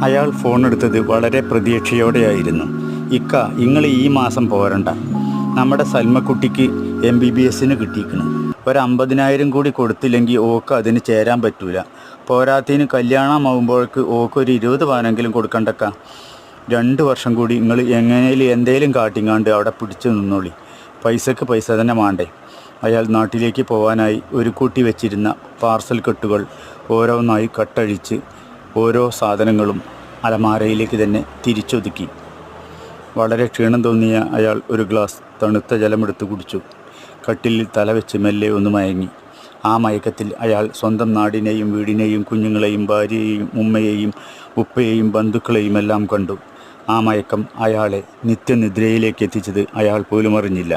അയാൾ ഫോണെടുത്തത് വളരെ പ്രതീക്ഷയോടെയായിരുന്നു. ഇക്ക, നിങ്ങൾ ഈ മാസം പോരണ്ട. നമ്മുടെ സൽമക്കുട്ടിക്ക് MBBSന് കിട്ടിയിരിക്കണം. ഒരു 50,000 കൂടി കൊടുത്തില്ലെങ്കിൽ ഓക്ക് അതിന് ചേരാൻ പറ്റൂല. പോരാത്തതിന് കല്യാണമാകുമ്പോഴേക്ക് ഓക്ക് ഒരു 20 പവനെങ്കിലും കൊടുക്കണ്ടക്ക. 2 വർഷം കൂടി നിങ്ങൾ എന്തേലും കാട്ടിങ്ങാണ്ട് അവിടെ പിടിച്ചു നിന്നോളി. പൈസക്ക് പൈസ തന്നെ വേണ്ടേ. അയാൾ നാട്ടിലേക്ക് പോകാനായി ഒരു കൂട്ടി വെച്ചിരുന്ന പാർസൽ കെട്ടുകൾ ഓരോന്നായി കട്ടഴിച്ച് ഓരോ സാധനങ്ങളും അലമാരയിലേക്ക് തന്നെ തിരിച്ചൊതുക്കി. വളരെ ക്ഷീണം തോന്നിയ അയാൾ ഒരു ഗ്ലാസ് തണുത്ത ജലമെടുത്ത് കുടിച്ചു. കട്ടിലിൽ തലവെച്ച് മെല്ലെ ഒന്ന് മയങ്ങി. ആ മയക്കത്തിൽ അയാൾ സ്വന്തം നാടിനെയും വീടിനെയും കുഞ്ഞുങ്ങളെയും ഭാര്യയെയും ഉമ്മയെയും ഉപ്പയെയും ബന്ധുക്കളെയും എല്ലാം കണ്ടു. ആ മയക്കം അയാളെ നിത്യനിദ്രയിലേക്ക് എത്തിച്ചത് അയാൾ പോലും അറിഞ്ഞില്ല.